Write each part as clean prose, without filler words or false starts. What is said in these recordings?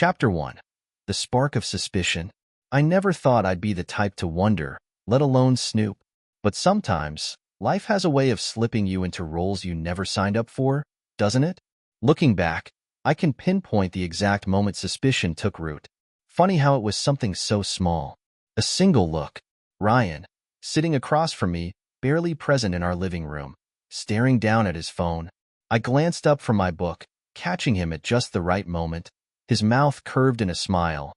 Chapter 1. The Spark of Suspicion. I never thought I'd be the type to wonder, let alone snoop. But sometimes, life has a way of slipping you into roles you never signed up for, doesn't it? Looking back, I can pinpoint the exact moment suspicion took root. Funny how it was something so small. A single look. Ryan, sitting across from me, barely present in our living room, staring down at his phone. I glanced up from my book, catching him at just the right moment, his mouth curved in a smile,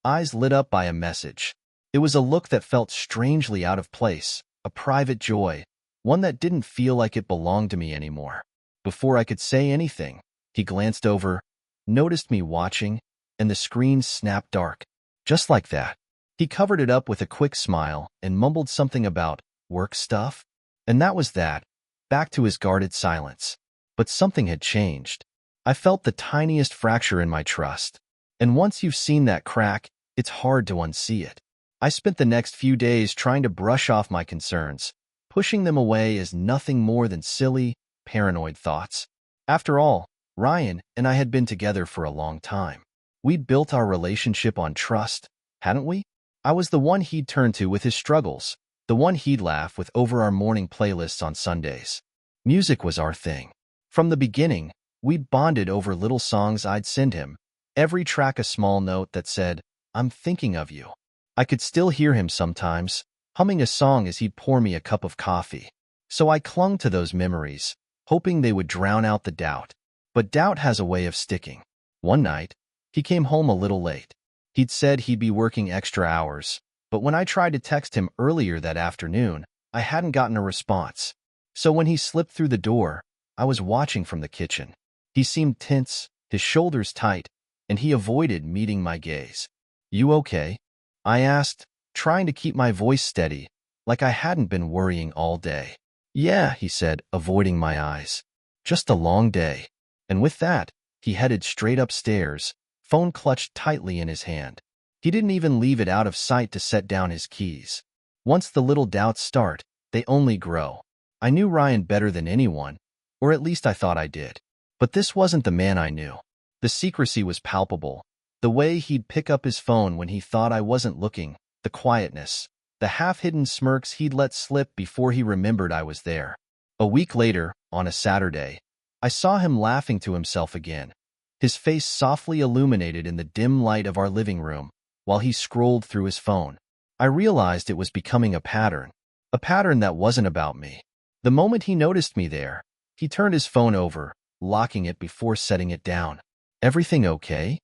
eyes lit up by a message. It was a look that felt strangely out of place, a private joy, one that didn't feel like it belonged to me anymore. Before I could say anything, he glanced over, noticed me watching, and the screen snapped dark. Just like that. He covered it up with a quick smile and mumbled something about work stuff. And that was that, back to his guarded silence. But something had changed. I felt the tiniest fracture in my trust. And once you've seen that crack, it's hard to unsee it. I spent the next few days trying to brush off my concerns, pushing them away as nothing more than silly, paranoid thoughts. After all, Ryan and I had been together for a long time. We'd built our relationship on trust, hadn't we? I was the one he'd turn to with his struggles, the one he'd laugh with over our morning playlists on Sundays. Music was our thing. From the beginning, we'd bonded over little songs I'd send him, every track a small note that said, "I'm thinking of you." I could still hear him sometimes, humming a song as he'd pour me a cup of coffee. So I clung to those memories, hoping they would drown out the doubt. But doubt has a way of sticking. One night, he came home a little late. He'd said he'd be working extra hours, but when I tried to text him earlier that afternoon, I hadn't gotten a response. So when he slipped through the door, I was watching from the kitchen. He seemed tense, his shoulders tight, and he avoided meeting my gaze. "You okay?" I asked, trying to keep my voice steady, like I hadn't been worrying all day. "Yeah," he said, avoiding my eyes. "Just a long day." And with that, he headed straight upstairs, phone clutched tightly in his hand. He didn't even leave it out of sight to set down his keys. Once the little doubts start, they only grow. I knew Ryan better than anyone, or at least I thought I did. But this wasn't the man I knew. The secrecy was palpable. The way he'd pick up his phone when he thought I wasn't looking, the quietness, the half-hidden smirks he'd let slip before he remembered I was there. A week later, on a Saturday, I saw him laughing to himself again, his face softly illuminated in the dim light of our living room, while he scrolled through his phone. I realized it was becoming a pattern that wasn't about me. The moment he noticed me there, he turned his phone over, locking it before setting it down. "Everything okay?"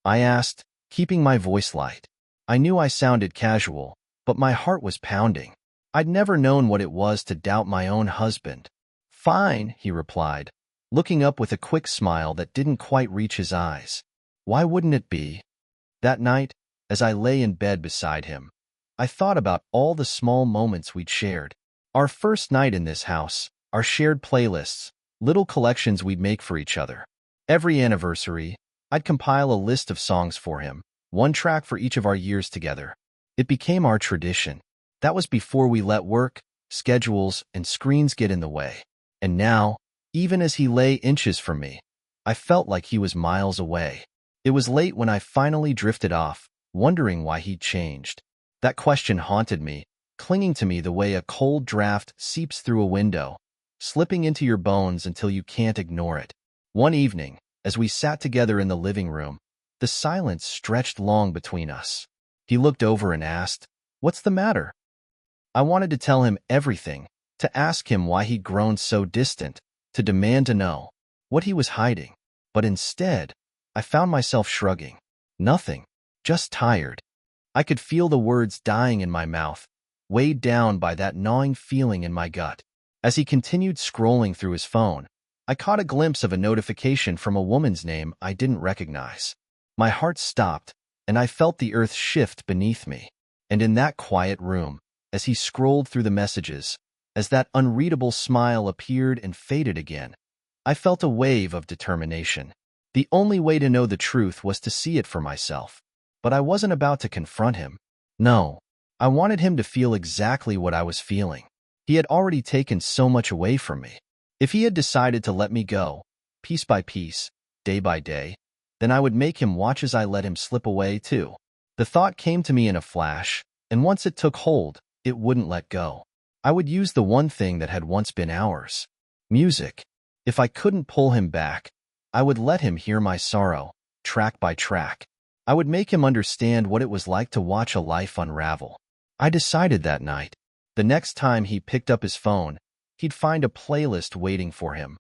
I asked, keeping my voice light. I knew I sounded casual, but my heart was pounding. I'd never known what it was to doubt my own husband. "Fine," he replied, looking up with a quick smile that didn't quite reach his eyes. Why wouldn't it be? That night, as I lay in bed beside him, I thought about all the small moments we'd shared. Our first night in this house, our shared playlists, little collections we'd make for each other. Every anniversary, I'd compile a list of songs for him, one track for each of our years together. It became our tradition. That was before we let work, schedules, and screens get in the way. And now, even as he lay inches from me, I felt like he was miles away. It was late when I finally drifted off, wondering why he'd changed. That question haunted me, clinging to me the way a cold draft seeps through a window, slipping into your bones until you can't ignore it. One evening, as we sat together in the living room, the silence stretched long between us. He looked over and asked, "What's the matter?" I wanted to tell him everything, to ask him why he'd grown so distant, to demand to know what he was hiding. But instead, I found myself shrugging. Nothing, just tired. I could feel the words dying in my mouth, weighed down by that gnawing feeling in my gut. As he continued scrolling through his phone, I caught a glimpse of a notification from a woman's name I didn't recognize. My heart stopped, and I felt the earth shift beneath me. And in that quiet room, as he scrolled through the messages, as that unreadable smile appeared and faded again, I felt a wave of determination. The only way to know the truth was to see it for myself. But I wasn't about to confront him. No, I wanted him to feel exactly what I was feeling. He had already taken so much away from me. If he had decided to let me go, piece by piece, day by day, Then I would make him watch as I let him slip away, too. The thought came to me in a flash, and once it took hold, it wouldn't let go. I would use the one thing that had once been ours: music. If I couldn't pull him back, I would let him hear my sorrow, track by track. I would make him understand what it was like to watch a life unravel. I decided that night, the next time he picked up his phone, he'd find a playlist waiting for him.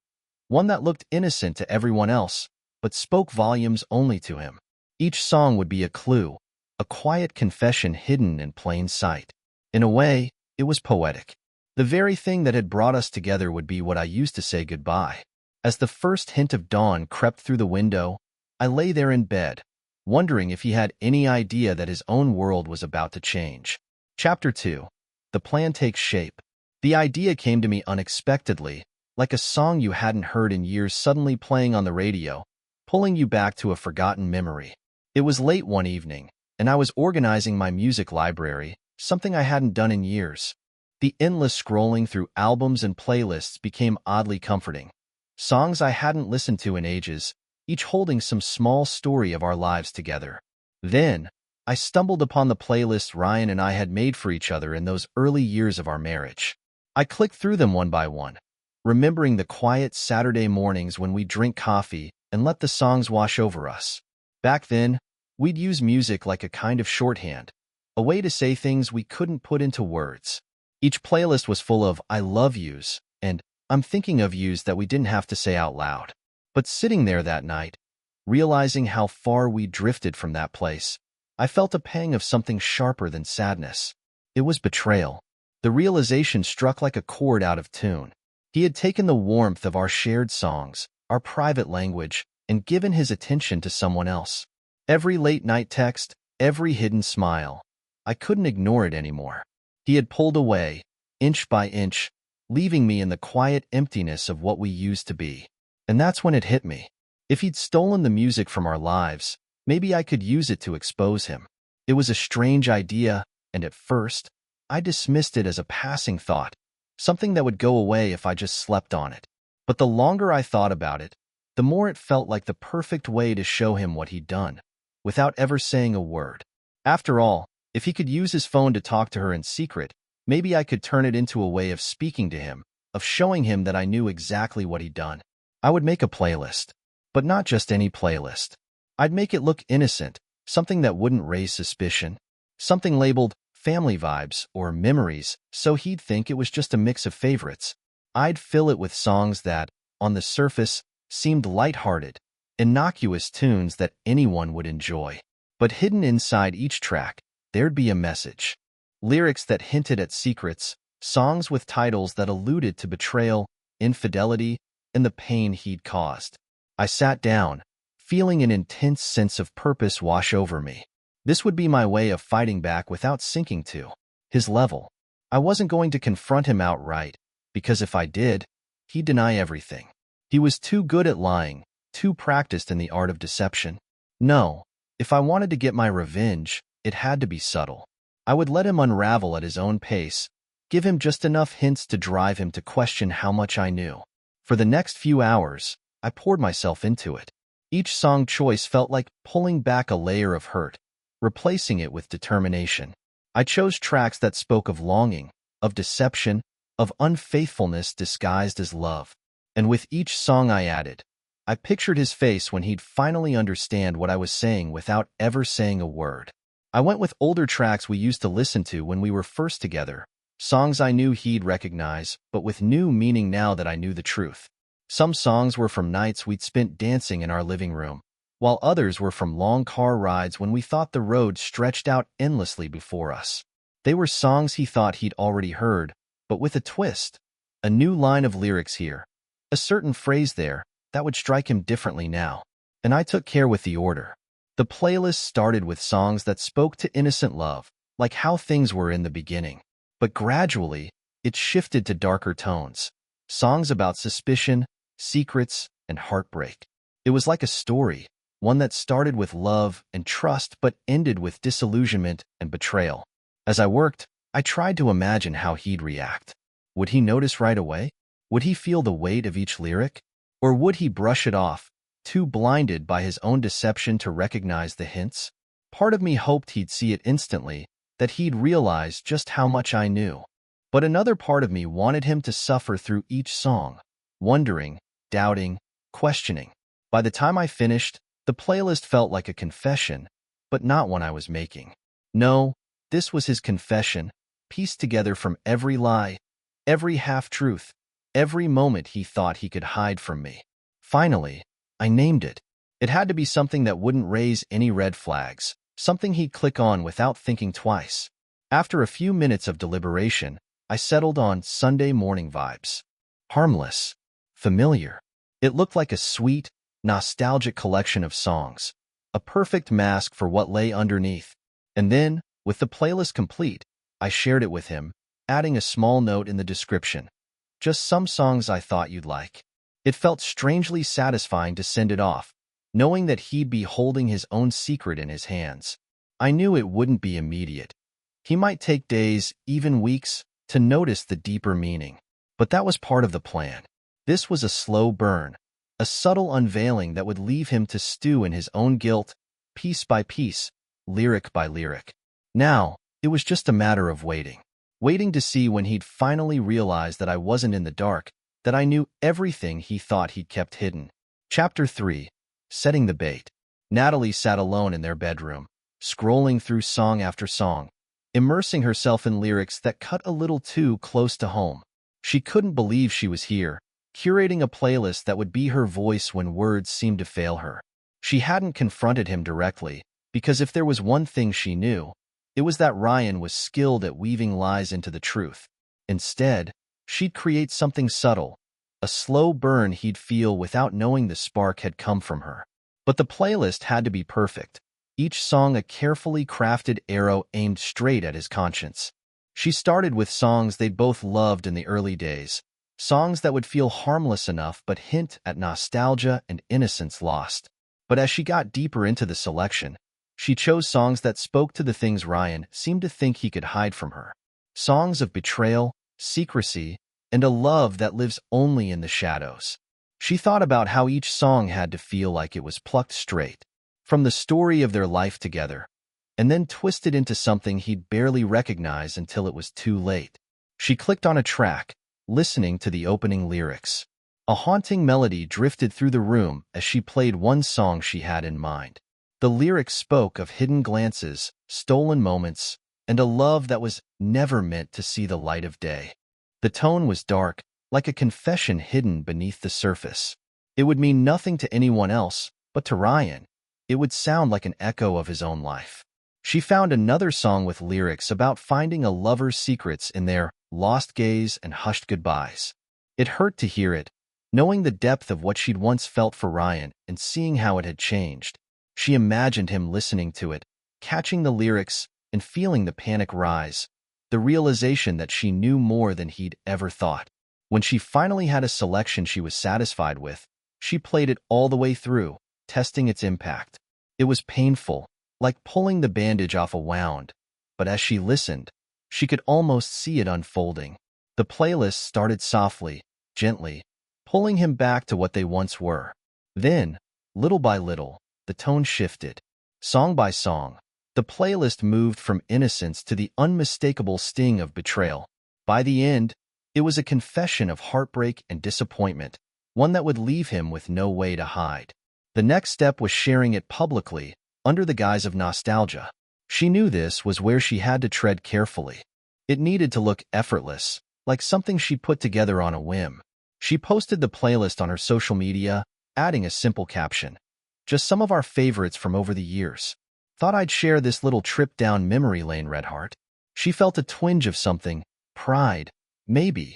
One that looked innocent to everyone else, but spoke volumes only to him. Each song would be a clue, a quiet confession hidden in plain sight. In a way, it was poetic. The very thing that had brought us together would be what I used to say goodbye. As the first hint of dawn crept through the window, I lay there in bed, wondering if he had any idea that his own world was about to change. Chapter 2. The plan takes shape. The idea came to me unexpectedly, like a song you hadn't heard in years suddenly playing on the radio, pulling you back to a forgotten memory. It was late one evening, and I was organizing my music library, something I hadn't done in years. The endless scrolling through albums and playlists became oddly comforting. Songs I hadn't listened to in ages, each holding some small story of our lives together. Then, I stumbled upon the playlist Ryan and I had made for each other in those early years of our marriage. I clicked through them one by one, remembering the quiet Saturday mornings when we'd drink coffee and let the songs wash over us. Back then, we'd use music like a kind of shorthand, a way to say things we couldn't put into words. Each playlist was full of "I love yous" and "I'm thinking of yous" that we didn't have to say out loud. But sitting there that night, realizing how far we drifted from that place, I felt a pang of something sharper than sadness. It was betrayal. The realization struck like a chord out of tune. He had taken the warmth of our shared songs, our private language, and given his attention to someone else. Every late-night text, every hidden smile, I couldn't ignore it anymore. He had pulled away, inch by inch, leaving me in the quiet emptiness of what we used to be. And that's when it hit me. If he'd stolen the music from our lives, maybe I could use it to expose him. It was a strange idea, and at first, I dismissed it as a passing thought, something that would go away if I just slept on it. But the longer I thought about it, the more it felt like the perfect way to show him what he'd done, without ever saying a word. After all, if he could use his phone to talk to her in secret, maybe I could turn it into a way of speaking to him, of showing him that I knew exactly what he'd done. I would make a playlist, but not just any playlist. I'd make it look innocent, something that wouldn't raise suspicion, something labeled family vibes or memories, so he'd think it was just a mix of favorites. I'd fill it with songs that, on the surface, seemed lighthearted, innocuous tunes that anyone would enjoy. But hidden inside each track, there'd be a message. Lyrics that hinted at secrets, songs with titles that alluded to betrayal, infidelity, and the pain he'd caused. I sat down, feeling an intense sense of purpose wash over me. This would be my way of fighting back without sinking to his level. I wasn't going to confront him outright, because if I did, he'd deny everything. He was too good at lying, too practiced in the art of deception. No, if I wanted to get my revenge, it had to be subtle. I would let him unravel at his own pace, give him just enough hints to drive him to question how much I knew. For the next few hours, I poured myself into it. Each song choice felt like pulling back a layer of hurt, replacing it with determination. I chose tracks that spoke of longing, of deception, of unfaithfulness disguised as love. And with each song I added, I pictured his face when he'd finally understand what I was saying without ever saying a word. I went with older tracks we used to listen to when we were first together, songs I knew he'd recognize, but with new meaning now that I knew the truth. Some songs were from nights we'd spent dancing in our living room, while others were from long car rides when we thought the road stretched out endlessly before us. They were songs he thought he'd already heard, but with a twist. A new line of lyrics here, a certain phrase there, that would strike him differently now. And I took care with the order. The playlist started with songs that spoke to innocent love, like how things were in the beginning. But gradually, it shifted to darker tones, songs about suspicion, secrets, and heartbreak. It was like a story, one that started with love and trust but ended with disillusionment and betrayal. As I worked, I tried to imagine how he'd react. Would he notice right away? Would he feel the weight of each lyric? Or would he brush it off, too blinded by his own deception to recognize the hints. Part of me hoped he'd see it instantly, that he'd realize just how much I knew. But another part of me wanted him to suffer through each song, wondering, doubting, questioning. By the time I finished, the playlist felt like a confession, but not one I was making. No, this was his confession, pieced together from every lie, every half-truth, every moment he thought he could hide from me. Finally, I named it. It had to be something that wouldn't raise any red flags, something he'd click on without thinking twice. After a few minutes of deliberation, I settled on Sunday Morning Vibes. Harmless, familiar. It looked like a sweet, nostalgic collection of songs, a perfect mask for what lay underneath. And then, with the playlist complete, I shared it with him, adding a small note in the description. Just some songs I thought you'd like. It felt strangely satisfying to send it off, knowing that he'd be holding his own secret in his hands. I knew it wouldn't be immediate. He might take days, even weeks, to notice the deeper meaning. But that was part of the plan. This was a slow burn, a subtle unveiling that would leave him to stew in his own guilt, piece by piece, lyric by lyric. Now, it was just a matter of waiting. Waiting to see when he'd finally realize that I wasn't in the dark, that I knew everything he thought he'd kept hidden. Chapter 3. Setting the Bait. Natalie sat alone in their bedroom, scrolling through song after song, immersing herself in lyrics that cut a little too close to home. She couldn't believe she was here, curating a playlist that would be her voice when words seemed to fail her. She hadn't confronted him directly, because if there was one thing she knew, it was that Ryan was skilled at weaving lies into the truth. Instead, she'd create something subtle, a slow burn he'd feel without knowing the spark had come from her. But the playlist had to be perfect, each song a carefully crafted arrow aimed straight at his conscience. She started with songs they'd both loved in the early days, songs that would feel harmless enough but hint at nostalgia and innocence lost. But as she got deeper into the selection, she chose songs that spoke to the things Ryan seemed to think he could hide from her. Songs of betrayal, secrecy, and a love that lives only in the shadows. She thought about how each song had to feel like it was plucked straight from the story of their life together, and then twisted into something he'd barely recognize until it was too late. She clicked on a track, listening to the opening lyrics. A haunting melody drifted through the room as she played one song she had in mind. The lyrics spoke of hidden glances, stolen moments, and a love that was never meant to see the light of day. The tone was dark, like a confession hidden beneath the surface. It would mean nothing to anyone else, but to Ryan, it would sound like an echo of his own life. She found another song with lyrics about finding a lover's secrets in their lost gaze and hushed goodbyes. It hurt to hear it, knowing the depth of what she'd once felt for Ryan and seeing how it had changed. She imagined him listening to it, catching the lyrics, and feeling the panic rise, the realization that she knew more than he'd ever thought. When she finally had a selection she was satisfied with, she played it all the way through, testing its impact. It was painful, like pulling the bandage off a wound, but as she listened, she could almost see it unfolding. The playlist started softly, gently, pulling him back to what they once were. Then, little by little, the tone shifted. Song by song, the playlist moved from innocence to the unmistakable sting of betrayal. By the end, it was a confession of heartbreak and disappointment, one that would leave him with no way to hide. The next step was sharing it publicly, under the guise of nostalgia. She knew this was where she had to tread carefully. It needed to look effortless, like something she put together on a whim. She posted the playlist on her social media, adding a simple caption. Just some of our favorites from over the years. Thought I'd share this little trip down memory lane, Redheart. She felt a twinge of something, pride, maybe,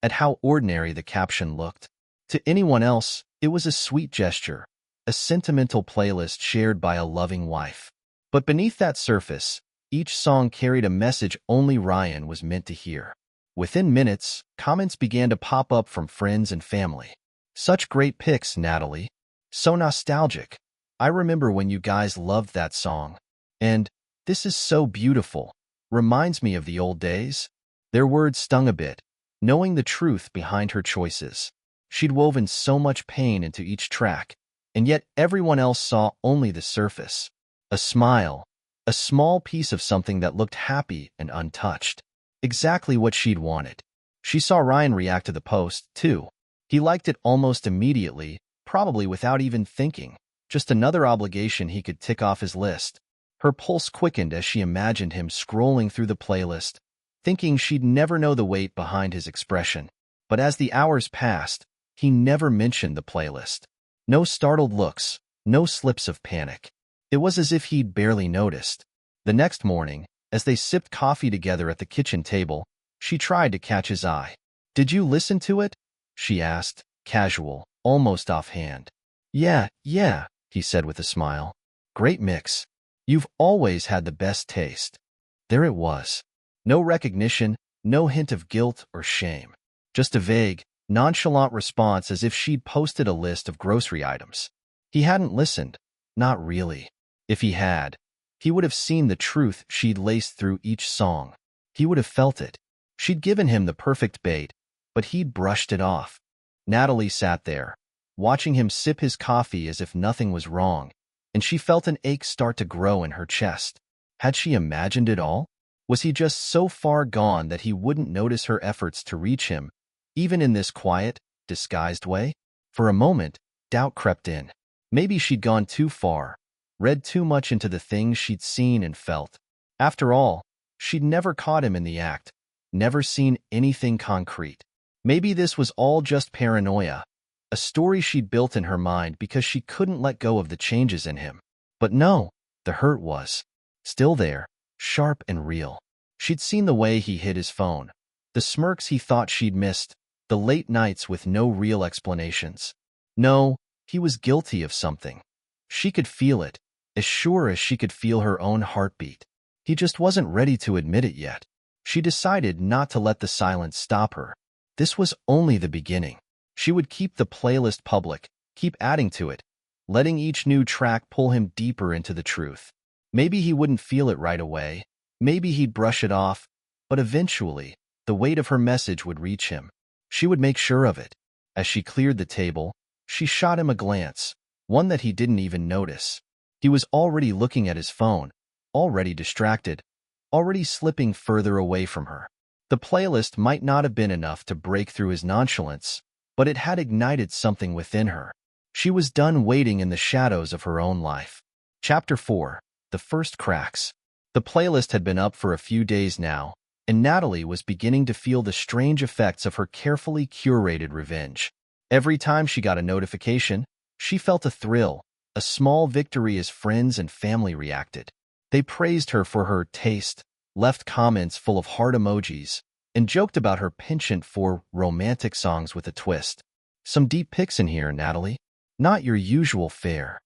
at how ordinary the caption looked. To anyone else, it was a sweet gesture, a sentimental playlist shared by a loving wife. But beneath that surface, each song carried a message only Ryan was meant to hear. Within minutes, comments began to pop up from friends and family. Such great picks, Natalie. So nostalgic. I remember when you guys loved that song. And, this is so beautiful. Reminds me of the old days. Their words stung a bit, knowing the truth behind her choices. She'd woven so much pain into each track, and yet everyone else saw only the surface. A smile, a small piece of something that looked happy and untouched. Exactly what she'd wanted. She saw Ryan react to the post, too. He liked it almost immediately, probably without even thinking. Just another obligation he could tick off his list. Her pulse quickened as she imagined him scrolling through the playlist, thinking she'd never know the weight behind his expression. But as the hours passed, he never mentioned the playlist. No startled looks, no slips of panic. It was as if he'd barely noticed. The next morning, as they sipped coffee together at the kitchen table, she tried to catch his eye. "Did you listen to it?" she asked, casual, almost offhand. Yeah, he said with a smile. "Great mix. You've always had the best taste." There it was. No recognition, no hint of guilt or shame. Just a vague, nonchalant response as if she'd posted a list of grocery items. He hadn't listened. Not really. If he had, he would have seen the truth she'd laced through each song. He would have felt it. She'd given him the perfect bait, but he'd brushed it off. Natalie sat there, watching him sip his coffee as if nothing was wrong, and she felt an ache start to grow in her chest. Had she imagined it all? Was he just so far gone that he wouldn't notice her efforts to reach him, even in this quiet, disguised way? For a moment, doubt crept in. Maybe she'd gone too far, read too much into the things she'd seen and felt. After all, she'd never caught him in the act, never seen anything concrete. Maybe this was all just paranoia, a story she'd built in her mind because she couldn't let go of the changes in him. But no, the hurt was still there, sharp and real. She'd seen the way he hid his phone, the smirks he thought she'd missed, the late nights with no real explanations. No, he was guilty of something. She could feel it, as sure as she could feel her own heartbeat. He just wasn't ready to admit it yet. She decided not to let the silence stop her. This was only the beginning. She would keep the playlist public, keep adding to it, letting each new track pull him deeper into the truth. Maybe he wouldn't feel it right away, maybe he'd brush it off, but eventually, the weight of her message would reach him. She would make sure of it. As she cleared the table, she shot him a glance, one that he didn't even notice. He was already looking at his phone, already distracted, already slipping further away from her. The playlist might not have been enough to break through his nonchalance, but it had ignited something within her. She was done waiting in the shadows of her own life. Chapter 4. The First Cracks. The playlist had been up for a few days now, and Natalie was beginning to feel the strange effects of her carefully curated revenge. Every time she got a notification, she felt a thrill, a small victory as friends and family reacted. They praised her for her taste, left comments full of heart emojis, and joked about her penchant for romantic songs with a twist. "Some deep picks in here, Natalie. Not your usual fare,"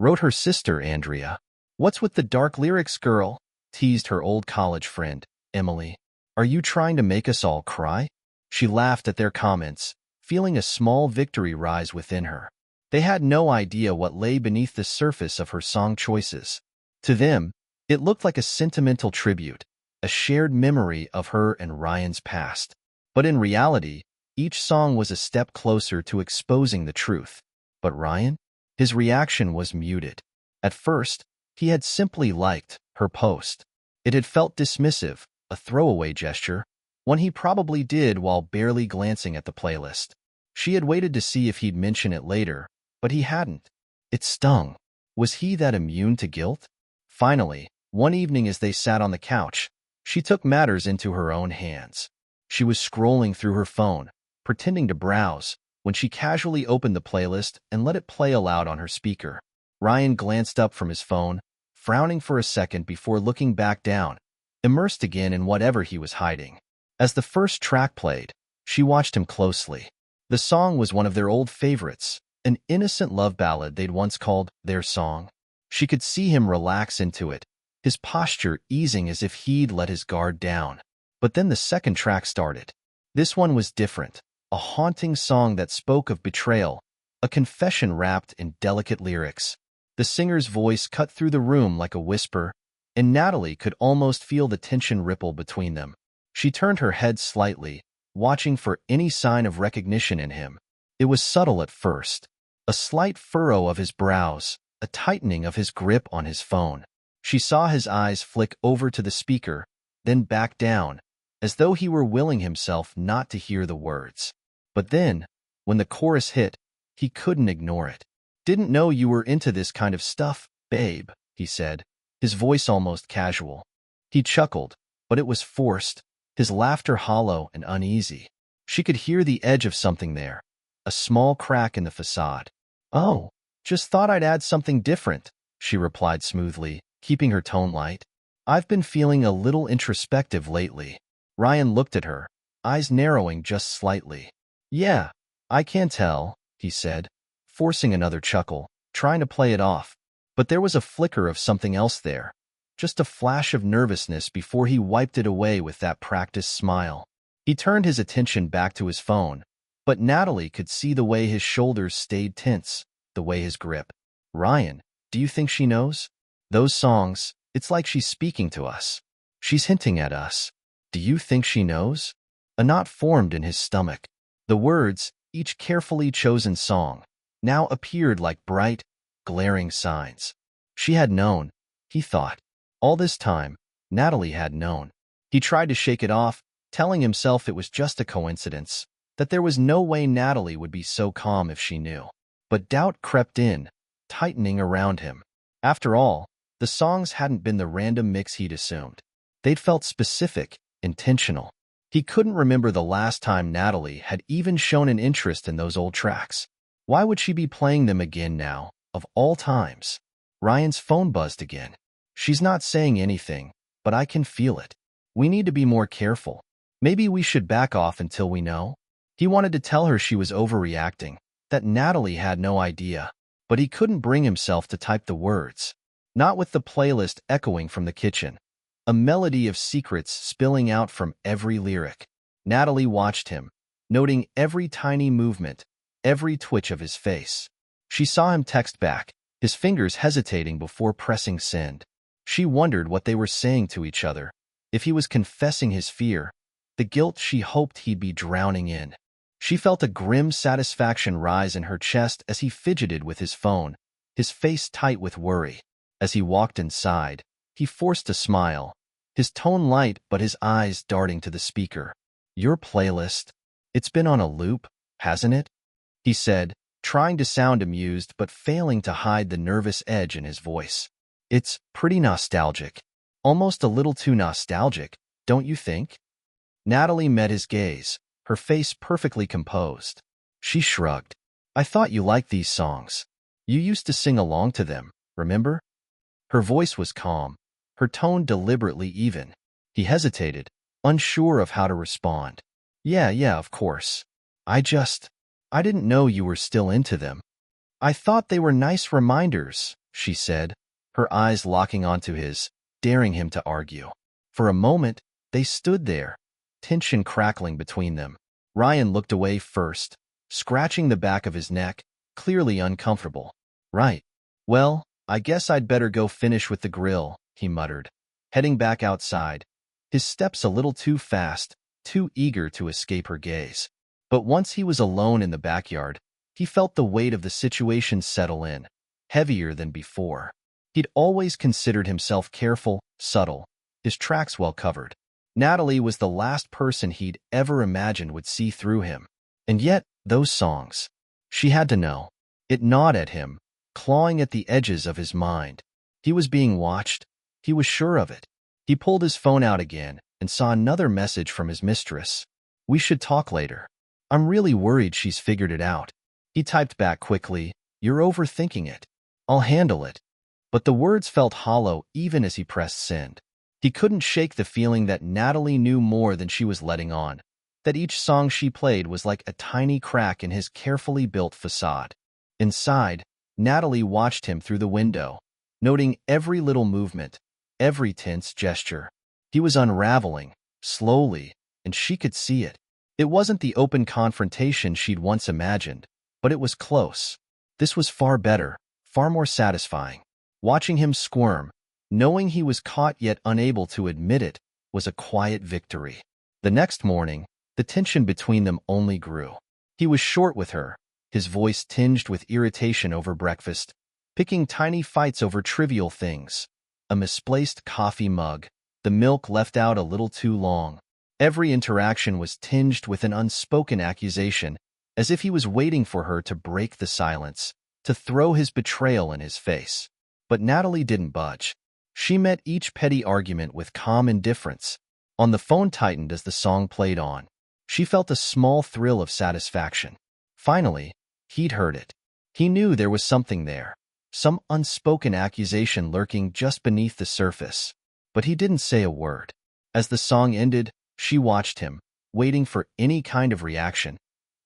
wrote her sister, Andrea. "What's with the dark lyrics, girl?" teased her old college friend, Emily. "Are you trying to make us all cry?" She laughed at their comments, feeling a small victory rise within her. They had no idea what lay beneath the surface of her song choices. To them, it looked like a sentimental tribute, a shared memory of her and Ryan's past. But in reality, each song was a step closer to exposing the truth. But Ryan? His reaction was muted. At first, he had simply liked her post. It had felt dismissive, a throwaway gesture, one he probably did while barely glancing at the playlist. She had waited to see if he'd mention it later, but he hadn't. It stung. Was he that immune to guilt? Finally, one evening as they sat on the couch, she took matters into her own hands. She was scrolling through her phone, pretending to browse, when she casually opened the playlist and let it play aloud on her speaker. Ryan glanced up from his phone, frowning for a second before looking back down, immersed again in whatever he was hiding. As the first track played, she watched him closely. The song was one of their old favorites, an innocent love ballad they'd once called their song. She could see him relax into it, his posture easing as if he'd let his guard down. But then the second track started. This one was different, a haunting song that spoke of betrayal, a confession wrapped in delicate lyrics. The singer's voice cut through the room like a whisper, and Natalie could almost feel the tension ripple between them. She turned her head slightly, watching for any sign of recognition in him. It was subtle at first. a slight furrow of his brows, a tightening of his grip on his phone. She saw his eyes flick over to the speaker, then back down, as though he were willing himself not to hear the words. But then, when the chorus hit, he couldn't ignore it. "Didn't know you were into this kind of stuff, babe," he said, his voice almost casual. He chuckled, but it was forced, his laughter hollow and uneasy. She could hear the edge of something there, a small crack in the facade. "Oh, just thought I'd add something different," she replied smoothly, keeping her tone light. "I've been feeling a little introspective lately." Ryan looked at her, eyes narrowing just slightly. "Yeah, I can tell," he said, forcing another chuckle, trying to play it off. But there was a flicker of something else there, just a flash of nervousness before he wiped it away with that practiced smile. He turned his attention back to his phone, but Natalie could see the way his shoulders stayed tense, the way his grip. "Ryan, do you think she knows? Those songs, it's like she's speaking to us. She's hinting at us. Do you think she knows?" A knot formed in his stomach. The words, each carefully chosen song, now appeared like bright, glaring signs. She had known, he thought. All this time, Natalie had known. He tried to shake it off, telling himself it was just a coincidence, that there was no way Natalie would be so calm if she knew. But doubt crept in, tightening around him. After all, the songs hadn't been the random mix he'd assumed. They'd felt specific, intentional. He couldn't remember the last time Natalie had even shown an interest in those old tracks. Why would she be playing them again now, of all times? Ryan's phone buzzed again. "She's not saying anything, but I can feel it. We need to be more careful. Maybe we should back off until we know." He wanted to tell her she was overreacting, that Natalie had no idea, but he couldn't bring himself to type the words. Not with the playlist echoing from the kitchen, a melody of secrets spilling out from every lyric. Natalie watched him, noting every tiny movement, every twitch of his face. She saw him text back, his fingers hesitating before pressing send. She wondered what they were saying to each other, if he was confessing his fear, the guilt she hoped he'd be drowning in. She felt a grim satisfaction rise in her chest as he fidgeted with his phone, his face tight with worry. As he walked inside, he forced a smile, his tone light but his eyes darting to the speaker. "Your playlist? It's been on a loop, hasn't it?" he said, trying to sound amused but failing to hide the nervous edge in his voice. "It's pretty nostalgic. Almost a little too nostalgic, don't you think?" Natalie met his gaze, her face perfectly composed. She shrugged. "I thought you liked these songs. You used to sing along to them, remember?" Her voice was calm, her tone deliberately even. He hesitated, unsure of how to respond. Yeah, of course. I didn't know you were still into them." "I thought they were nice reminders," she said, her eyes locking onto his, daring him to argue. For a moment, they stood there, tension crackling between them. Ryan looked away first, scratching the back of his neck, clearly uncomfortable. "Right. Well, I guess I'd better go finish with the grill," he muttered, heading back outside, his steps a little too fast, too eager to escape her gaze. But once he was alone in the backyard, he felt the weight of the situation settle in, heavier than before. He'd always considered himself careful, subtle, his tracks well covered. Natalie was the last person he'd ever imagined would see through him. And yet, those songs. She had to know. It gnawed at him, clawing at the edges of his mind. He was being watched. He was sure of it. He pulled his phone out again and saw another message from his mistress. "We should talk later. I'm really worried she's figured it out." He typed back quickly, "You're overthinking it. I'll handle it." But the words felt hollow even as he pressed send. He couldn't shake the feeling that Natalie knew more than she was letting on, that each song she played was like a tiny crack in his carefully built facade. Inside, Natalie watched him through the window, noting every little movement, every tense gesture. He was unraveling, slowly, and she could see it. It wasn't the open confrontation she'd once imagined, but it was close. This was far better, far more satisfying. Watching him squirm, knowing he was caught yet unable to admit it, was a quiet victory. The next morning, the tension between them only grew. He was short with her, his voice tinged with irritation over breakfast, picking tiny fights over trivial things. A misplaced coffee mug, the milk left out a little too long. Every interaction was tinged with an unspoken accusation, as if he was waiting for her to break the silence, to throw his betrayal in his face. But Natalie didn't budge. She met each petty argument with calm indifference. On the phone tightened as the song played on. She felt a small thrill of satisfaction. Finally, he'd heard it. He knew there was something there, some unspoken accusation lurking just beneath the surface. But he didn't say a word. As the song ended, she watched him, waiting for any kind of reaction,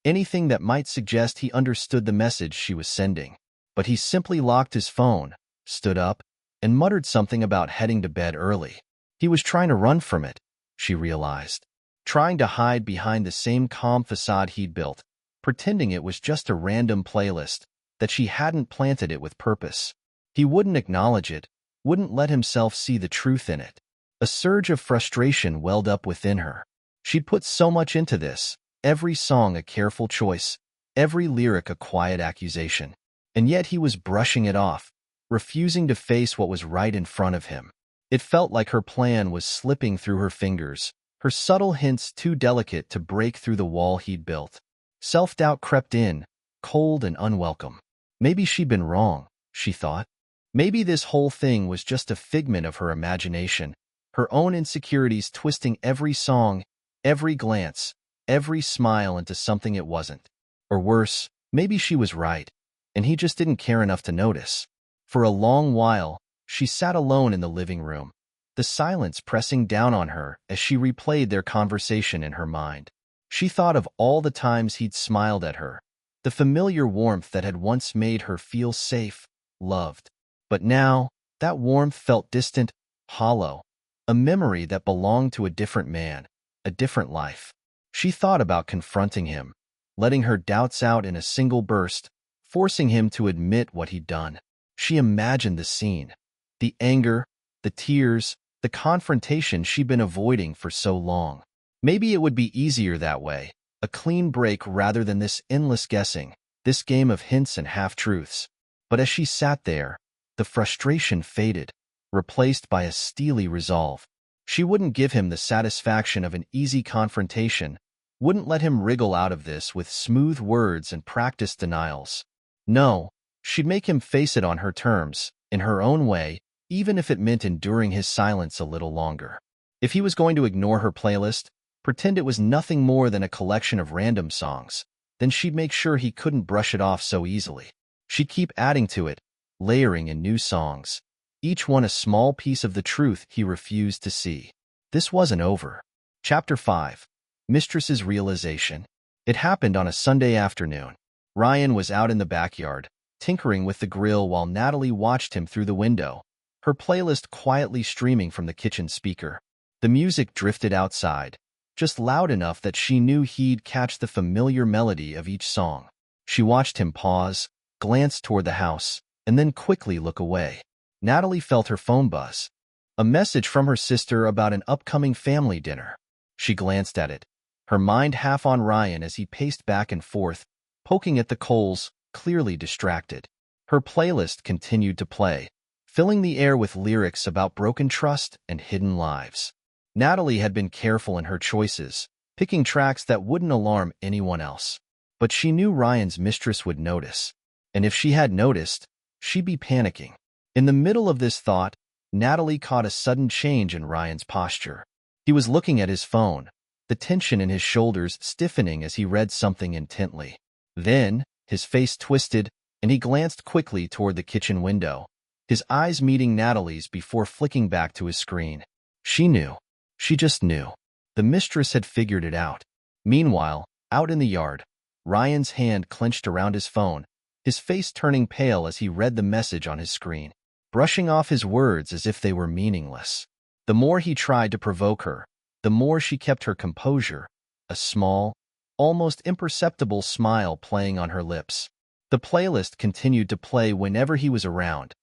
anything that might suggest he understood the message she was sending. But he simply locked his phone, stood up, and muttered something about heading to bed early. He was trying to run from it, she realized, trying to hide behind the same calm facade he'd built, pretending it was just a random playlist, that she hadn't planted it with purpose. He wouldn't acknowledge it, wouldn't let himself see the truth in it. A surge of frustration welled up within her. She'd put so much into this, every song a careful choice, every lyric a quiet accusation. And yet he was brushing it off, refusing to face what was right in front of him. It felt like her plan was slipping through her fingers, her subtle hints too delicate to break through the wall he'd built. Self-doubt crept in, cold and unwelcome. Maybe she'd been wrong, she thought. Maybe this whole thing was just a figment of her imagination, her own insecurities twisting every song, every glance, every smile into something it wasn't. Or worse, maybe she was right, and he just didn't care enough to notice. For a long while, she sat alone in the living room, the silence pressing down on her as she replayed their conversation in her mind. She thought of all the times he'd smiled at her, the familiar warmth that had once made her feel safe, loved. But now, that warmth felt distant, hollow, a memory that belonged to a different man, a different life. She thought about confronting him, letting her doubts out in a single burst, forcing him to admit what he'd done. She imagined the scene, the anger, the tears, the confrontation she'd been avoiding for so long. Maybe it would be easier that way, a clean break rather than this endless guessing, this game of hints and half-truths. But as she sat there, the frustration faded, replaced by a steely resolve. She wouldn't give him the satisfaction of an easy confrontation, wouldn't let him wriggle out of this with smooth words and practiced denials. No, she'd make him face it on her terms, in her own way, even if it meant enduring his silence a little longer. If he was going to ignore her playlist, pretend it was nothing more than a collection of random songs, then she'd make sure he couldn't brush it off so easily. She'd keep adding to it, layering in new songs, each one a small piece of the truth he refused to see. This wasn't over. Chapter 5. Mistress's Realization. It happened on a Sunday afternoon. Ryan was out in the backyard, tinkering with the grill while Natalie watched him through the window, her playlist quietly streaming from the kitchen speaker. The music drifted outside, just loud enough that she knew he'd catch the familiar melody of each song. She watched him pause, glance toward the house, and then quickly look away. Natalie felt her phone buzz. A message from her sister about an upcoming family dinner. She glanced at it, her mind half on Ryan as he paced back and forth, poking at the coals, clearly distracted. Her playlist continued to play, filling the air with lyrics about broken trust and hidden lives. Natalie had been careful in her choices, picking tracks that wouldn't alarm anyone else. But she knew Ryan's mistress would notice. And if she had noticed, she'd be panicking. In the middle of this thought, Natalie caught a sudden change in Ryan's posture. He was looking at his phone, the tension in his shoulders stiffening as he read something intently. Then, his face twisted, and he glanced quickly toward the kitchen window, his eyes meeting Natalie's before flicking back to his screen. She knew. She just knew. The mistress had figured it out. Meanwhile, out in the yard, Ryan's hand clenched around his phone, his face turning pale as he read the message on his screen, brushing off his words as if they were meaningless. The more he tried to provoke her, the more she kept her composure, a small, almost imperceptible smile playing on her lips. The playlist continued to play whenever he was around,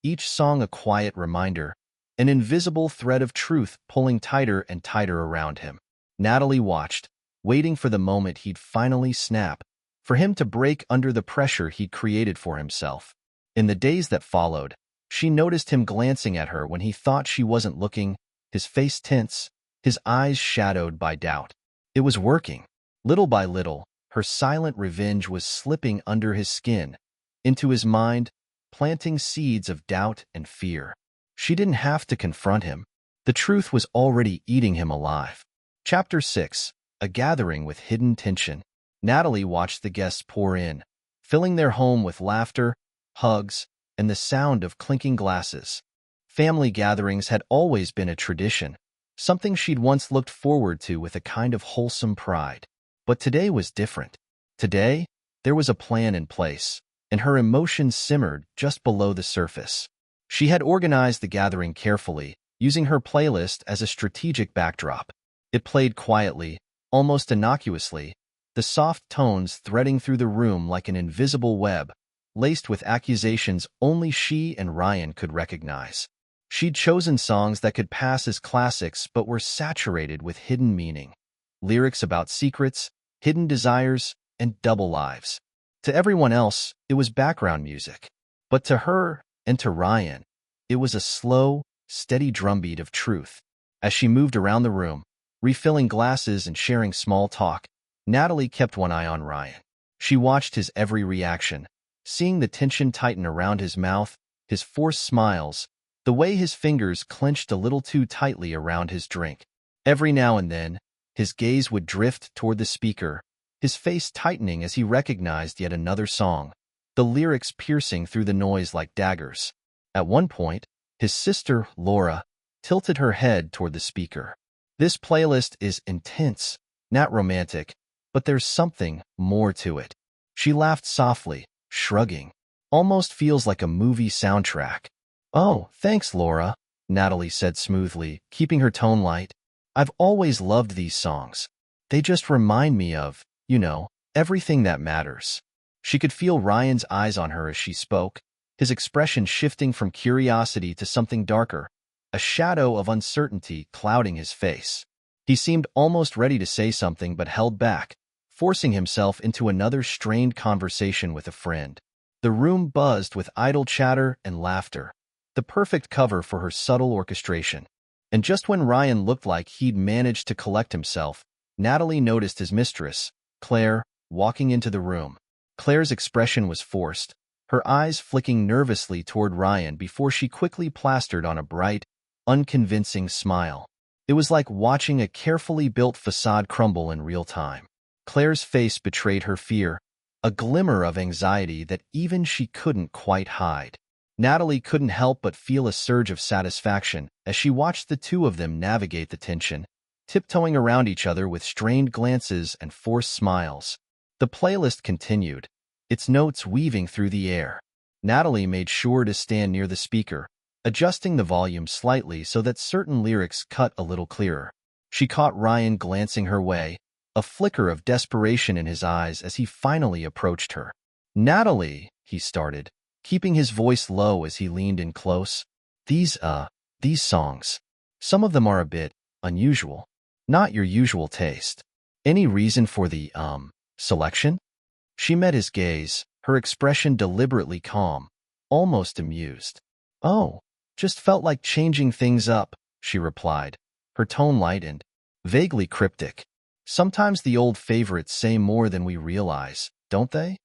each song a quiet reminder, an invisible thread of truth pulling tighter and tighter around him. Natalie watched, waiting for the moment he'd finally snap, for him to break under the pressure he'd created for himself. In the days that followed, she noticed him glancing at her when he thought she wasn't looking, his face tense, his eyes shadowed by doubt. It was working. Little by little, her silent revenge was slipping under his skin, into his mind, planting seeds of doubt and fear. She didn't have to confront him. The truth was already eating him alive. Chapter 6. A Gathering with Hidden Tension. Natalie watched the guests pour in, filling their home with laughter, hugs, and the sound of clinking glasses. Family gatherings had always been a tradition, something she'd once looked forward to with a kind of wholesome pride. But today was different. Today, there was a plan in place, and her emotions simmered just below the surface. She had organized the gathering carefully, using her playlist as a strategic backdrop. It played quietly, almost innocuously, the soft tones threading through the room like an invisible web, laced with accusations only she and Ryan could recognize. She'd chosen songs that could pass as classics but were saturated with hidden meaning. Lyrics about secrets, hidden desires, and double lives. To everyone else, it was background music. But to her, and to Ryan, it was a slow, steady drumbeat of truth. As she moved around the room, refilling glasses and sharing small talk, Natalie kept one eye on Ryan. She watched his every reaction, seeing the tension tighten around his mouth, his forced smiles, the way his fingers clenched a little too tightly around his drink. Every now and then, his gaze would drift toward the speaker, his face tightening as he recognized yet another song, the lyrics piercing through the noise like daggers. At one point, his sister, Laura, tilted her head toward the speaker. "This playlist is intense, not romantic, but there's something more to it." She laughed softly, shrugging. "Almost feels like a movie soundtrack." "Oh, thanks, Laura," Natalie said smoothly, keeping her tone light. "I've always loved these songs. They just remind me of, everything that matters." She could feel Ryan's eyes on her as she spoke, his expression shifting from curiosity to something darker, a shadow of uncertainty clouding his face. He seemed almost ready to say something but held back, forcing himself into another strained conversation with a friend. The room buzzed with idle chatter and laughter, the perfect cover for her subtle orchestration. And just when Ryan looked like he'd managed to collect himself, Natalie noticed his mistress, Claire, walking into the room. Claire's expression was forced, her eyes flicking nervously toward Ryan before she quickly plastered on a bright, unconvincing smile. It was like watching a carefully built facade crumble in real time. Claire's face betrayed her fear, a glimmer of anxiety that even she couldn't quite hide. Natalie couldn't help but feel a surge of satisfaction as she watched the two of them navigate the tension, tiptoeing around each other with strained glances and forced smiles. The playlist continued, its notes weaving through the air. Natalie made sure to stand near the speaker, adjusting the volume slightly so that certain lyrics cut a little clearer. She caught Ryan glancing her way, a flicker of desperation in his eyes as he finally approached her. "Natalie," he started, keeping his voice low as he leaned in close. These songs. Some of them are a bit unusual. Not your usual taste. Any reason for the, selection?" She met his gaze, her expression deliberately calm, almost amused. "Oh, just felt like changing things up," she replied, her tone light and vaguely cryptic. "Sometimes the old favorites say more than we realize, don't they?"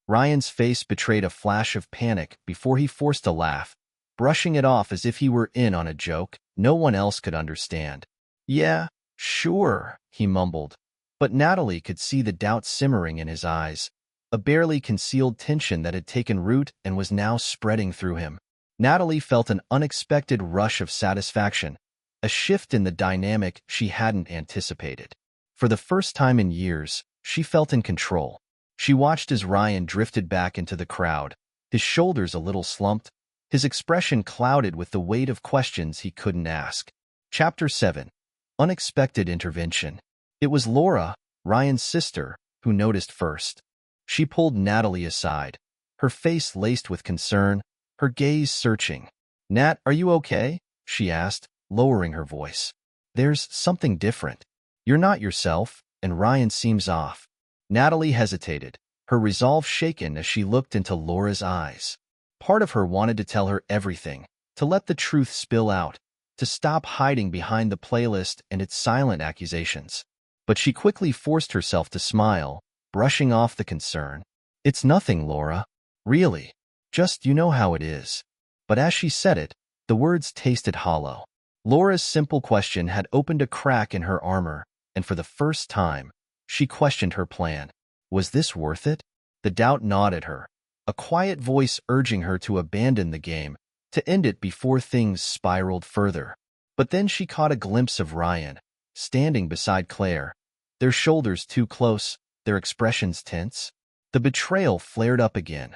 Ryan's face betrayed a flash of panic before he forced a laugh, brushing it off as if he were in on a joke no one else could understand. "Yeah, sure," he mumbled, but Natalie could see the doubt simmering in his eyes, a barely concealed tension that had taken root and was now spreading through him. Natalie felt an unexpected rush of satisfaction, a shift in the dynamic she hadn't anticipated. For the first time in years, she felt in control. She watched as Ryan drifted back into the crowd, his shoulders a little slumped, his expression clouded with the weight of questions he couldn't ask. Chapter 7. Unexpected Intervention. It was Laura, Ryan's sister, who noticed first. She pulled Natalie aside, her face laced with concern, her gaze searching. "Nat, are you okay?" she asked, lowering her voice. "There's something different. You're not yourself, and Ryan seems off." Natalie hesitated, her resolve shaken as she looked into Laura's eyes. Part of her wanted to tell her everything, to let the truth spill out, to stop hiding behind the playlist and its silent accusations. But she quickly forced herself to smile, brushing off the concern. "It's nothing, Laura. Really. Just you know how it is." But as she said it, the words tasted hollow. Laura's simple question had opened a crack in her armor, and for the first time, she questioned her plan. Was this worth it? The doubt gnawed at her, a quiet voice urging her to abandon the game, to end it before things spiraled further. But then she caught a glimpse of Ryan, standing beside Claire, their shoulders too close, their expressions tense. The betrayal flared up again,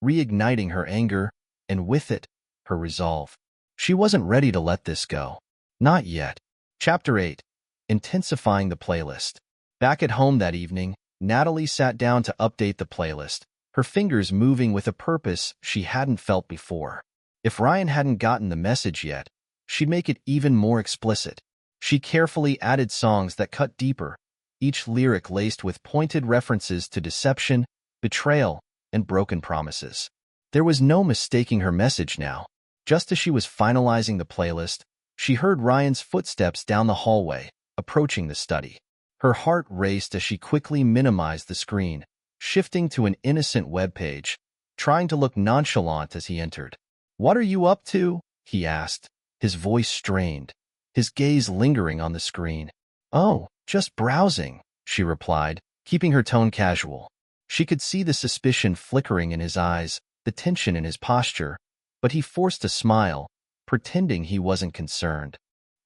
reigniting her anger, and with it, her resolve. She wasn't ready to let this go. Not yet. Chapter 8. Intensifying the playlist. Back at home that evening, Natalie sat down to update the playlist, her fingers moving with a purpose she hadn't felt before. If Ryan hadn't gotten the message yet, she'd make it even more explicit. She carefully added songs that cut deeper, each lyric laced with pointed references to deception, betrayal, and broken promises. There was no mistaking her message now. Just as she was finalizing the playlist, she heard Ryan's footsteps down the hallway, approaching the study. Her heart raced as she quickly minimized the screen, shifting to an innocent web page, trying to look nonchalant as he entered. "What are you up to?" he asked, his voice strained, his gaze lingering on the screen. "Oh, just browsing," she replied, keeping her tone casual. She could see the suspicion flickering in his eyes, the tension in his posture, but he forced a smile, pretending he wasn't concerned.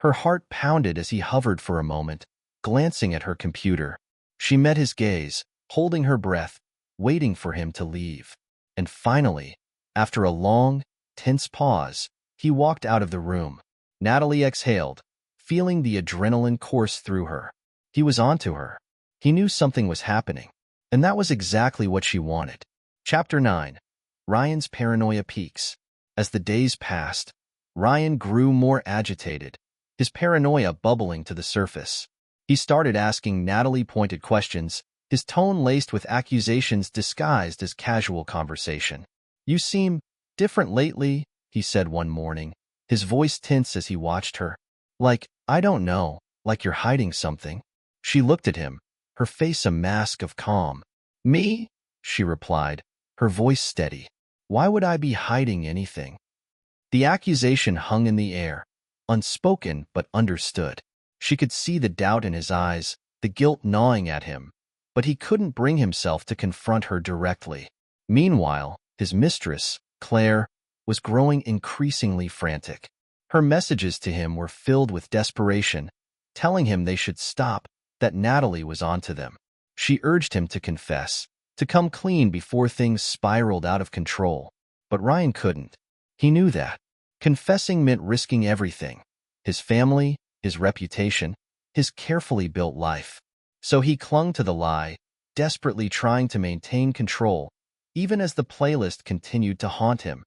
Her heart pounded as he hovered for a moment, glancing at her computer. She met his gaze, holding her breath, waiting for him to leave. And finally, after a long, tense pause, he walked out of the room. Natalie exhaled, feeling the adrenaline course through her. He was onto her. He knew something was happening, and that was exactly what she wanted. Chapter 9. Ryan's paranoia peaks. As the days passed, Ryan grew more agitated, his paranoia bubbling to the surface. He started asking Natalie-pointed questions, his tone laced with accusations disguised as casual conversation. "You seem different lately," he said one morning, his voice tense as he watched her. "Like, I don't know, like you're hiding something." She looked at him, her face a mask of calm. "Me?" she replied, her voice steady. "Why would I be hiding anything?" The accusation hung in the air, unspoken but understood. She could see the doubt in his eyes, the guilt gnawing at him, but he couldn't bring himself to confront her directly. Meanwhile, his mistress, Claire, was growing increasingly frantic. Her messages to him were filled with desperation, telling him they should stop, that Natalie was onto them. She urged him to confess, to come clean before things spiraled out of control. But Ryan couldn't. He knew that. Confessing meant risking everything: his family, his reputation, his carefully built life. So he clung to the lie, desperately trying to maintain control, even as the playlist continued to haunt him,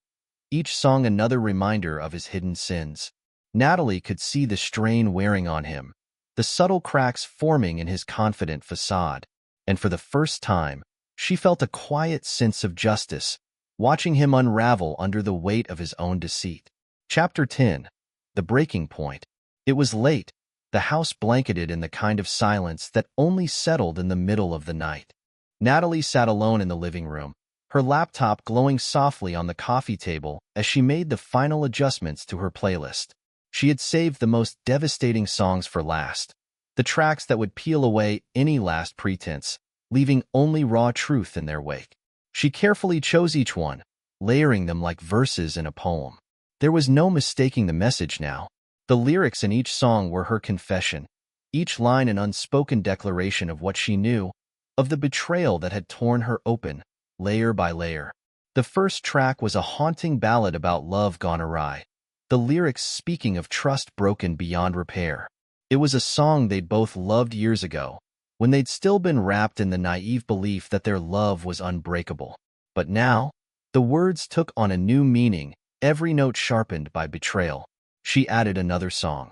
each song another reminder of his hidden sins. Natalie could see the strain wearing on him, the subtle cracks forming in his confident facade, and for the first time, she felt a quiet sense of justice, watching him unravel under the weight of his own deceit. Chapter 10. The Breaking Point. It was late, the house blanketed in the kind of silence that only settled in the middle of the night. Natalie sat alone in the living room, her laptop glowing softly on the coffee table as she made the final adjustments to her playlist. She had saved the most devastating songs for last, the tracks that would peel away any last pretense, leaving only raw truth in their wake. She carefully chose each one, layering them like verses in a poem. There was no mistaking the message now. The lyrics in each song were her confession, each line an unspoken declaration of what she knew, of the betrayal that had torn her open, layer by layer. The first track was a haunting ballad about love gone awry, the lyrics speaking of trust broken beyond repair. It was a song they'd both loved years ago, when they'd still been wrapped in the naive belief that their love was unbreakable. But now, the words took on a new meaning, every note sharpened by betrayal. She added another song,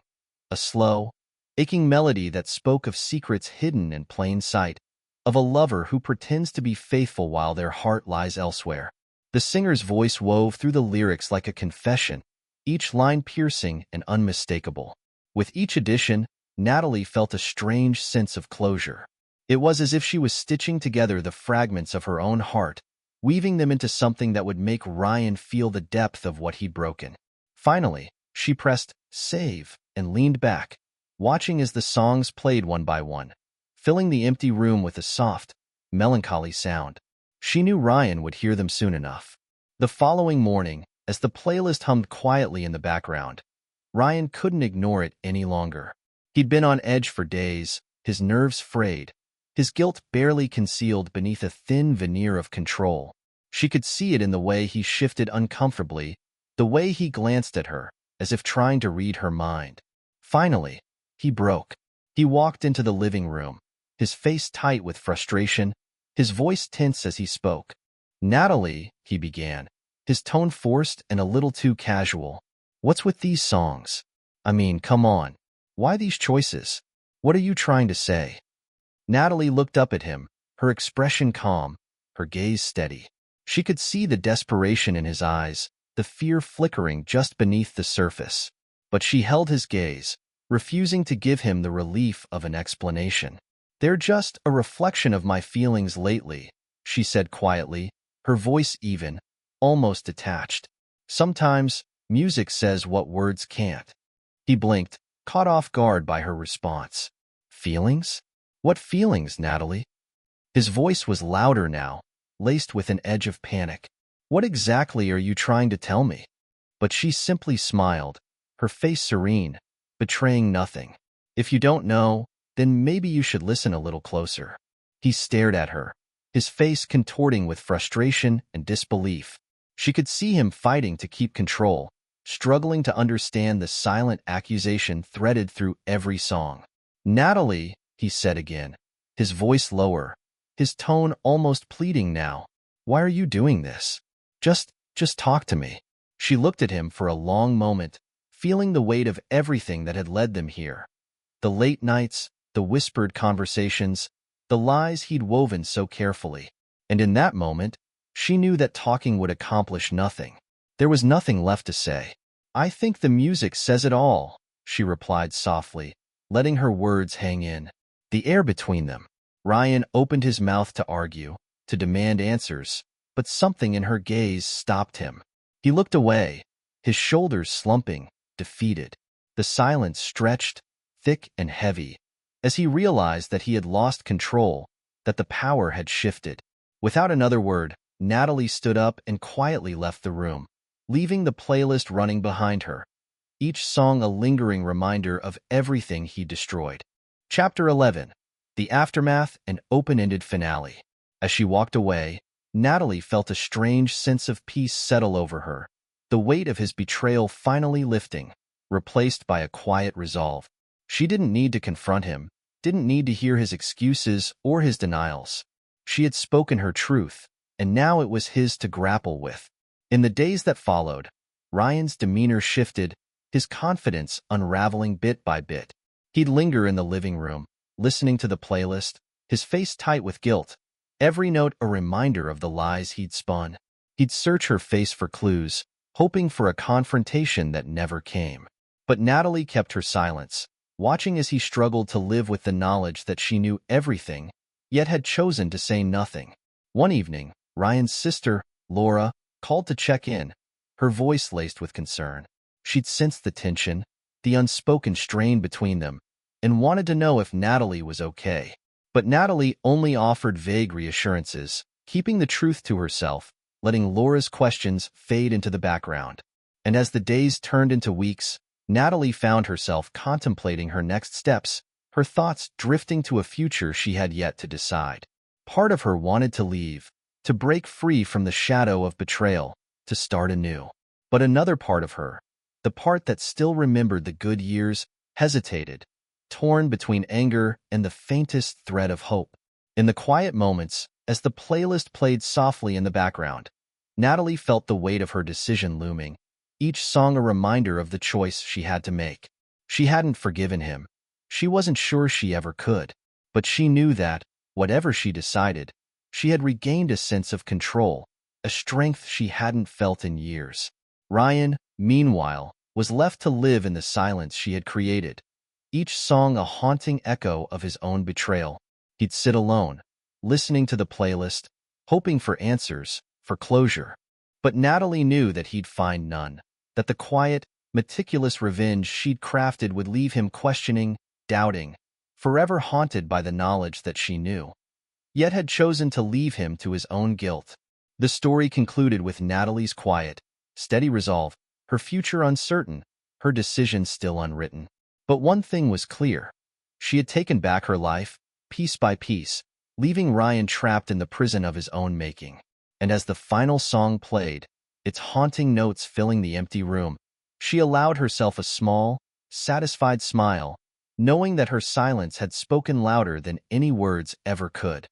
a slow, aching melody that spoke of secrets hidden in plain sight, of a lover who pretends to be faithful while their heart lies elsewhere. The singer's voice wove through the lyrics like a confession, each line piercing and unmistakable. With each addition, Natalie felt a strange sense of closure. It was as if she was stitching together the fragments of her own heart, weaving them into something that would make Ryan feel the depth of what he'd broken. Finally, she pressed save and leaned back, watching as the songs played one by one, filling the empty room with a soft, melancholy sound. She knew Ryan would hear them soon enough. The following morning, as the playlist hummed quietly in the background, Ryan couldn't ignore it any longer. He'd been on edge for days, his nerves frayed, his guilt barely concealed beneath a thin veneer of control. She could see it in the way he shifted uncomfortably, the way he glanced at her, as if trying to read her mind. Finally, he broke. He walked into the living room, his face tight with frustration, his voice tense as he spoke. "Natalie," he began, his tone forced and a little too casual. "What's with these songs? I mean, come on. Why these choices? What are you trying to say?" Natalie looked up at him, her expression calm, her gaze steady. She could see the desperation in his eyes, the fear flickering just beneath the surface. But she held his gaze, refusing to give him the relief of an explanation. "They're just a reflection of my feelings lately," she said quietly, her voice even, almost detached. "Sometimes, music says what words can't." He blinked, caught off guard by her response. "Feelings? What feelings, Natalie?" His voice was louder now, laced with an edge of panic. "What exactly are you trying to tell me?" But she simply smiled, her face serene, betraying nothing. "If you don't know, then maybe you should listen a little closer." He stared at her, his face contorting with frustration and disbelief. She could see him fighting to keep control, struggling to understand the silent accusation threaded through every song. "Natalie," he said again, his voice lower, his tone almost pleading now. "Why are you doing this? Just talk to me." She looked at him for a long moment, feeling the weight of everything that had led them here. The late nights, the whispered conversations, the lies he'd woven so carefully. And in that moment, she knew that talking would accomplish nothing. There was nothing left to say. "I think the music says it all," she replied softly, letting her words hang in the air between them. Ryan opened his mouth to argue, to demand answers, but something in her gaze stopped him. He looked away, his shoulders slumping, defeated. The silence stretched, thick and heavy, as he realized that he had lost control, that the power had shifted. Without another word, Natalie stood up and quietly left the room, leaving the playlist running behind her, each song a lingering reminder of everything he destroyed. Chapter 11. The Aftermath and Open-Ended Finale. As she walked away, Natalie felt a strange sense of peace settle over her, the weight of his betrayal finally lifting, replaced by a quiet resolve. She didn't need to confront him, didn't need to hear his excuses or his denials. She had spoken her truth, and now it was his to grapple with. In the days that followed, Ryan's demeanor shifted, his confidence unraveling bit by bit. He'd linger in the living room, listening to the playlist, his face tight with guilt, every note a reminder of the lies he'd spun. He'd search her face for clues, hoping for a confrontation that never came. But Natalie kept her silence, watching as he struggled to live with the knowledge that she knew everything, yet had chosen to say nothing. One evening, Ryan's sister, Laura, called to check in, her voice laced with concern. She'd sensed the tension, the unspoken strain between them, and wanted to know if Natalie was okay. But Natalie only offered vague reassurances, keeping the truth to herself, letting Laura's questions fade into the background. And as the days turned into weeks, Natalie found herself contemplating her next steps, her thoughts drifting to a future she had yet to decide. Part of her wanted to leave, to break free from the shadow of betrayal, to start anew. But another part of her, the part that still remembered the good years, hesitated, torn between anger and the faintest thread of hope. In the quiet moments, as the playlist played softly in the background, Natalie felt the weight of her decision looming, each song a reminder of the choice she had to make. She hadn't forgiven him. She wasn't sure she ever could. But she knew that, Whatever she decided, she had regained a sense of control, a strength she hadn't felt in years. Ryan, meanwhile, was left to live in the silence she had created, each song a haunting echo of his own betrayal. He'd sit alone, listening to the playlist, hoping for answers, for closure. But Natalie knew that he'd find none, that the quiet, meticulous revenge she'd crafted would leave him questioning, doubting, forever haunted by the knowledge that she knew, yet had chosen to leave him to his own guilt. The story concluded with Natalie's quiet, steady resolve, her future uncertain, her decision still unwritten. But one thing was clear. She had taken back her life, piece by piece, leaving Ryan trapped in the prison of his own making. And as the final song played, its haunting notes filling the empty room, she allowed herself a small, satisfied smile, knowing that her silence had spoken louder than any words ever could.